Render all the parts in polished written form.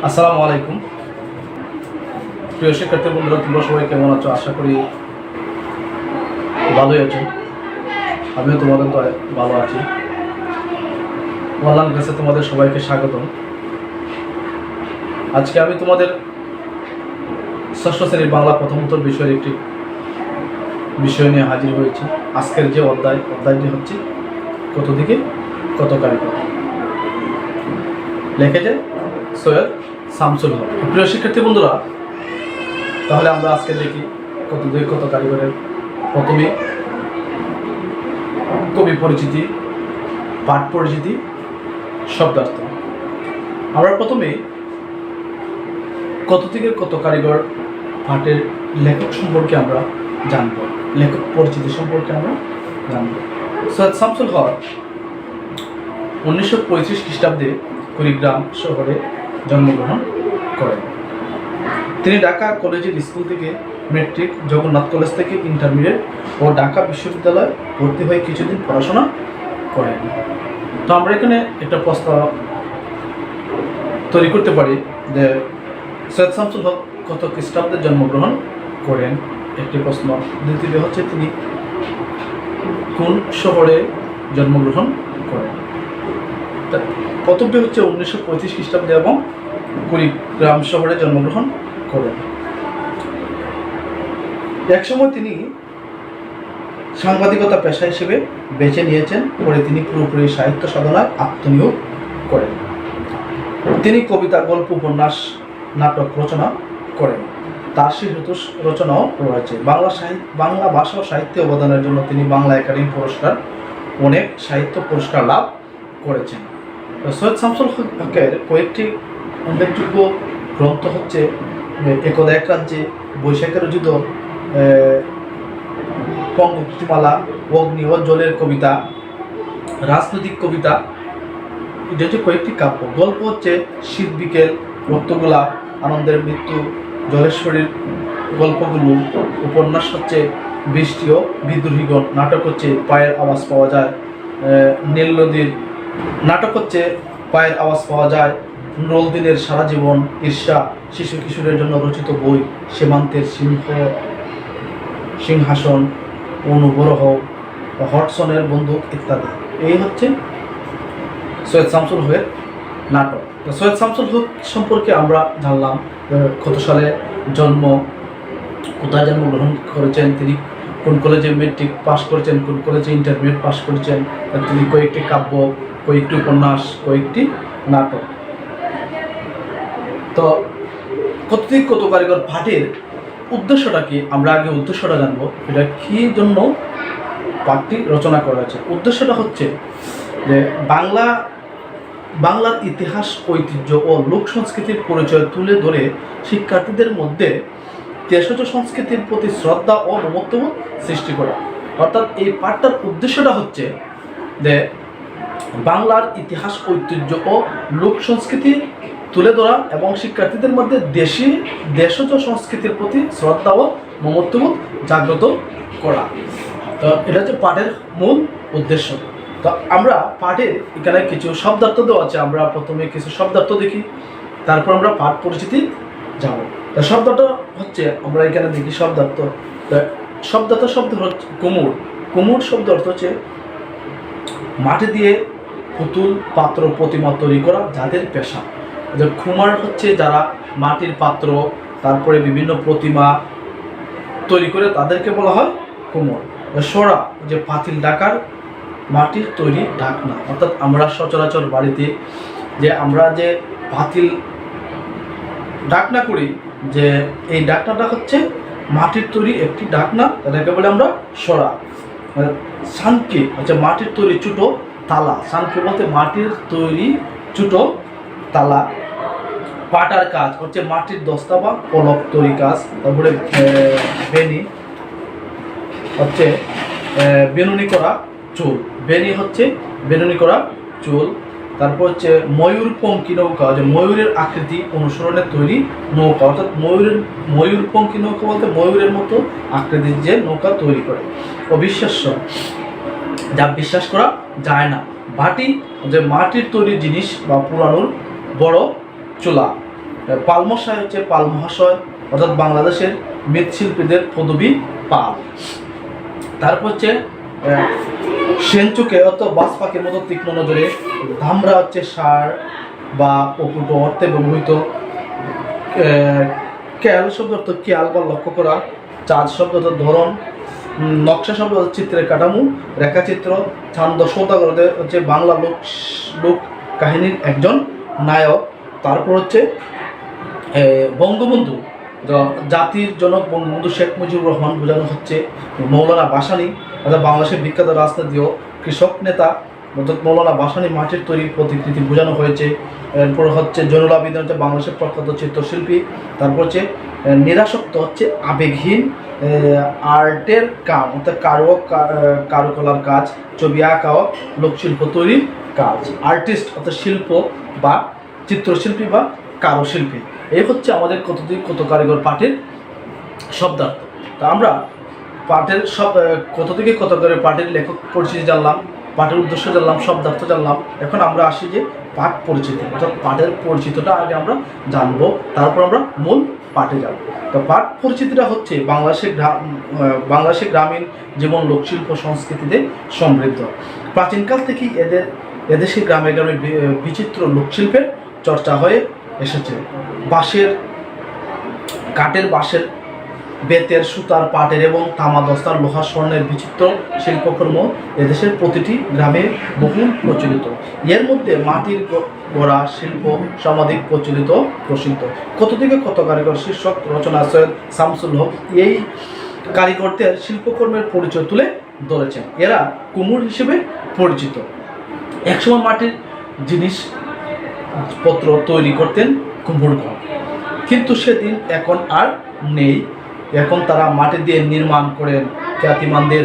আসসালামু আলাইকুম। প্রিয় শিক্ষার্থী বন্ধুরা, তোমরা সবাই কেমন আছো? আশা করি ভালোই আছো। আমিও তোমাদের তো ভালো আছি। অনলাইন ক্লাসে তোমাদের সবাইকে স্বাগতম। আজকে আমি তোমাদের ষষ্ঠ শ্রেণীর বাংলা প্রথমোত্তর বিষয়ের একটি বিষয় নিয়ে হাজির হয়েছি। আজকের যে অধ্যায়টি হচ্ছে কত দিকে কত কারিগর, লিখেছে সৈয়দ শামসুল হক। প্রিয় শিক্ষার্থী বন্ধুরা, তাহলে আমরা আজকে দেখি কত দিকে কত কারিগরের প্রথমে কবি পরিচিতি, পাঠ পরিচিতি, শব্দার্থ। আমরা প্রথমে কত থেকে কত কারিগর পাঠের লেখক সম্পর্কে আমরা জানব, লেখক পরিচিতি সম্পর্কে আমরা জানব। সৈয়দ শামসুল হক 1935 খ্রিস্টাব্দে কুড়িগ্রাম শহরে জন্মগ্রহণ করেন। তিনি ঢাকা কলেজিয়েট স্কুল থেকে মেট্রিক, জগন্নাথ কলেজ থেকে ইন্টারমিডিয়েট ও ঢাকা বিশ্ববিদ্যালয়ে ভর্তি হয়ে কিছুদিন পড়াশোনা করেন। তো আমরা এখানে একটা প্রস্তাব তৈরি করতে পারি যে সৈয়দ শামসুল হক কত খ্রিস্টাব্দে জন্মগ্রহণ করেন, একটি প্রশ্ন। দ্বিতীয় হচ্ছে তিনি কোন শহরে জন্মগ্রহণ করেন। প্রথমটি হচ্ছে 1935 খ্রিস্টাব্দে এবং কুড়িগ্রাম শহরে জন্মগ্রহণ করেন। একসময় তিনি সাংবাদিকতা পেশা হিসেবে বেছে নিয়েছেন, পরে তিনি পুরোপুরি সাহিত্য সাধনায় আত্মনিয়োগ করেন। তিনি কবিতা, গল্প, উপন্যাস, নাটক রচনা করেন। তার সাহিত্য রচনাও রয়েছে। বাংলা ভাষা ও সাহিত্যে অবদানের জন্য তিনি বাংলা একাডেমি পুরস্কার, অনেক সাহিত্য পুরস্কার লাভ করেছেন। সৈয়দ শামসুল হকের কয়েকটি উল্লেখযোগ্য গ্রন্থ হচ্ছে একদা এক রাজ্যে, বৈশাখের রচিত পঙ্ক্তিমালা, অগ্নি ও জলের কবিতা, রাজনৈতিক কবিতা। এটা হচ্ছে কয়েকটি কাব্য। গল্প হচ্ছে শীত বিকেল, রক্তগোলাপ, আনন্দের মৃত্যু, জলেশ্বরীর গল্পগুলো। উপন্যাস হচ্ছে বৃষ্টি ও বিদ্রোহীগণ। নাটক হচ্ছে পায়ের আওয়াজ পাওয়া যায়, নীল নদীর। নাটক হচ্ছে পায়ের আওয়াজ পাওয়া যায়, নলদিনের সারা জীবন, ঈর্ষা, শিশু কিশোরের জন্য রচিত বই, সীমান্তের সিংহাসন, অনুবরহ, হটসনের বন্দুক ইত্যাদি। এই হচ্ছে সৈয়দ শামসুল হকের নাটক। তো সৈয়দ শামসুল হক সম্পর্কে আমরা জানলাম কত সালে জন্ম, কোথায় জন্মগ্রহণ করেছেন, তিনি কোন কলেজে মেট্রিক পাস করেছেন, কোন কলেজে ইন্টারমিডিয়েট পাস করেছেন, তিনি কয়েকটি কাব্য, কয়েকটি উপন্যাস, কয়েকটি নাটক। তো কত থেকে কত কারিগর পাঠের উদ্দেশ্যটা কি, আমরা আগে উদ্দেশ্যটা জানবো। এটা কি জন্য পাঠটি রচনা করা হয়েছে। উদ্দেশ্যটা হচ্ছে যে বাংলার ইতিহাস, ঐতিহ্য ও লোক সংস্কৃতির পরিচয় তুলে ধরে শিক্ষার্থীদের মধ্যে দেশজ সংস্কৃতির প্রতি শ্রদ্ধা ও মমত্ববোধ সৃষ্টি করা। অর্থাৎ এই পাঠটার উদ্দেশ্যটা হচ্ছে যে বাংলার ইতিহাস, ঐতিহ্য ও লোক সংস্কৃতি তুলে ধরা এবং শিক্ষার্থীদের মধ্যে দেশজ সংস্কৃতির প্রতি শ্রদ্ধা ও মমত্ববোধ জাগ্রত করা। তো এটা হচ্ছে পাঠের মূল উদ্দেশ্য। তো আমরা পাঠের এখানে কিছু শব্দার্থ দেওয়া আছে, আমরা প্রথমে কিছু শব্দার্থ দেখি, তারপর আমরা পাঠ পরিচিতি যাব। তা শব্দটা হচ্ছে, আমরা এখানে দেখি শব্দার্থ। শব্দার্থ শব্দ হচ্ছে কুমুর। কুমুর শব্দ অর্থ হচ্ছে মাটি দিয়ে পুতুল, পাত্র, প্রতিমা তৈরি করা যাদের পেশা। যে কুমার হচ্ছে যারা মাটির পাত্র, তারপরে বিভিন্ন প্রতিমা তৈরি করে, তাদেরকে বলা হয় কুমোর। সরা যে পাতিল ডাকার মাটির তৈরি ঢাকনা। অর্থাৎ আমরা সচরাচর বাড়িতে যে আমরা যে পাতিল ঢাকনা করি, যে এই ঢাকনাটা হচ্ছে মাটির তৈরি একটি ঢাকনা, এটাকে বলে আমরা সরা। সানকি হচ্ছে মাটির তৈরি ছোটো তালা। সানকি বলতে মাটির তৈরি ছোটো তালা। পাটার কাজ হচ্ছে মাটির দস্তা বা পলক তৈরি কাজ। তারপরে বেনি হচ্ছে বেনুনি করা চুল। বেনি হচ্ছে বেনুনি করা চুল। তারপর হচ্ছে ময়ূরপঙ্খী নৌকা, যে ময়ূরের আকৃতি অনুসরণে তৈরি নৌকা। অর্থাৎ ময়ূরপঙ্খী নৌকা বলতে ময়ূরের মতো আকৃতির যে নৌকা তৈরি করে। অবিশ্বাস্য, যা বিশ্বাস করা যায় না। বাটি যে মাটির তৈরি জিনিস বা পুরানোর বড় চুলা। পাল মশাই হচ্ছে পাল মহাশয়, অর্থাৎ বাংলাদেশের মৃৎশিল্পীদের পদবী পাল। তারপর হচ্ছে সেনচুকে অর্থাৎ বাজ পাখির মতো তীক্ষ্ণ নজরে, ধামরা হচ্ছে সার বা অকুট অর্থে ব্যবহৃত, ক্যাল শব্দ অর্থ খেয়াল বা লক্ষ্য করা, চাঁদ শব্দ অর্থ ধরন, নকশা শব্দ চিত্রের কাঠামো, রেখাচিত্র, ছান্দ সৌদাগরদের হচ্ছে বাংলা লোক কাহিনীর একজন নায়ক। তারপর হচ্ছে বঙ্গবন্ধু, জাতির জনক বঙ্গবন্ধু শেখ মুজিবুর রহমান বোঝানো হচ্ছে মৌলানা ভাসানী, অর্থাৎ বাংলাদেশের বিখ্যাত রাজনীতি ও কৃষক নেতা অর্থাৎ মৌলানা ভাসানী মাটির তৈরি প্রতিকৃতি বোঝানো হয়েছে। এরপর হচ্ছে জয়নুল আবেদিন হচ্ছে বাংলাদেশের প্রখ্যাত চিত্রশিল্পী। তারপর হচ্ছে নিরাসক্ত হচ্ছে আবেগহীন আর্টের কাম অর্থাৎ কারুকলার কাজ, ছবি আঁকা ও লোকশিল্প তৈরির কাজ। আর্টিস্ট অর্থাৎ শিল্প বা চিত্রশিল্পী বা কারুশিল্পী। এই হচ্ছে আমাদের কত কারিগর পাঠের শব্দার্থ। তা আমরা পাঠের কত থেকে কত করে পাঠের লেখক পরিচিতি জানলাম, পাঠের উদ্দেশ্য জানলাম, শব্দার্থ জানলাম। এখন আমরা আসি যে পাঠ পরিচিতি, অর্থাৎ পাঠের পরিচিতিটা আগে আমরা জানবো, তারপর আমরা মূল পাঠে যাব। তো পাঠ পরিচিতিটা হচ্ছে বাংলাদেশের গ্রামীণ জীবন লোকশিল্প সংস্কৃতিতে সমৃদ্ধ। প্রাচীনকাল থেকেই এদেশে গ্রামে গ্রামে বিচিত্র লোকশিল্পের চর্চা হয়ে এসেছে। কাঠের, বাঁশের, বেতের, সুতার, পাটের এবং তামা দস্তার, লোহা, স্বর্ণের বিচিত্র শিল্পকর্ম এদেশের প্রতিটি গ্রামে বহুল প্রচলিত। এর মধ্যে মাটির গড়া শিল্প সর্বাধিক প্রসিদ্ধ। কত থেকে কত কারিগর শীর্ষক রচনা সৈয়দ শামসুল হক এই কারিগরদের শিল্পকর্মের পরিচয় তুলে ধরেছেন। এরা কুমোর হিসেবে পরিচিত। একসময় মাটির জিনিসপত্র তৈরি করতেন কুমোরগণ, কিন্তু সেদিন এখন আর নেই। এখন তারা মাটি দিয়ে নির্মাণ করেন খ্যাতিমানদের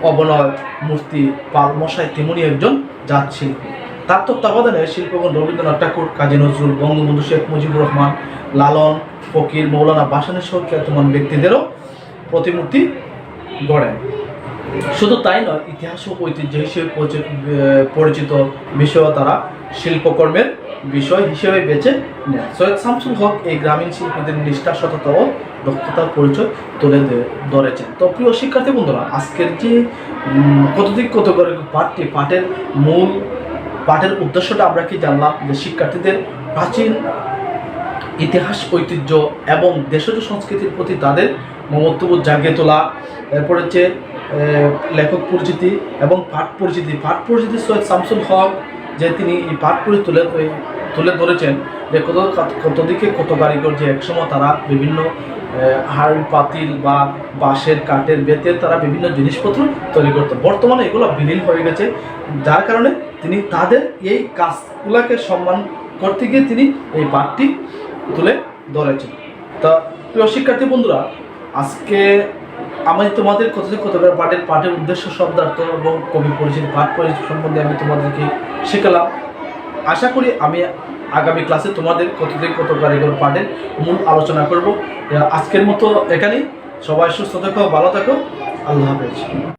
অবনয় মূর্তি পাল মশাই তেমনি একজন জাত শিল্পী। তার তত্ত্বাবধানে শিল্পগণ রবীন্দ্রনাথ ঠাকুর, কাজী নজরুল, বঙ্গবন্ধু শেখ মুজিবুর রহমান, লালন ফকির, মৌলানা ভাসানী সহ খ্যাতিমান ব্যক্তিদেরও প্রতিমূর্তি গড়েন। শুধু তাই নয়, ইতিহাস ও ঐতিহ্য হিসেবে পরিচিত বিষয়ও তারা শিল্পকর্মের বিষয় হিসেবে বেছে নেন। সৈয়দ শামসুল হক এই গ্রামীণ শিল্পীদের নিষ্ঠা, সততা ও দক্ষতার পরিচয় তুলে ধরেছেন। তো প্রিয় শিক্ষার্থী বন্ধুরা, আজকের যে কত দিক কত করে পাঠের উদ্দেশ্যটা আমরা কি জানলাম, যে শিক্ষার্থীদের প্রাচীন ইতিহাস, ঐতিহ্য এবং দেশজ সংস্কৃতির প্রতি তাদের মমত্ববোধ জাগিয়ে তোলা। এরপর হচ্ছে লেখক পরিচিতি এবং পাঠ পরিচিতি সৈয়দ শামসুল হক যে তিনি এই পাঠ পরিচিতি তুলে ধরেছেন, যে কত দিকে কত কারিগর যে একসময় তারা বিভিন্ন হাড়ি পাতিল বা বাঁশের, কাঠের, বেতের তারা বিভিন্ন জিনিসপত্র তৈরি করতো। বর্তমানে এগুলো বিলীন হয়ে গেছে, যার কারণে তিনি তাদের এই কাজগুলোকে সম্মান করতে গিয়ে তিনি এই পাঠটি তুলে ধরেছেন। তা প্রিয় শিক্ষার্থী বন্ধুরা, আজকে আমি তোমাদের কত পাঠের উদ্দেশ্য, শব্দার্থ এবং কবি পরিচিতি, পাঠ পরিচিতি সম্বন্ধে আমি তোমাদেরকে শেখালাম। আশা করি আমি আগামী ক্লাসে তোমাদের কত কারিগর পাঠের মূল আলোচনা করব। আজকের মতো এখানেই। সবাই সুস্থ থাকো, ভালো থাকো, আল্লাহ হাফেজ।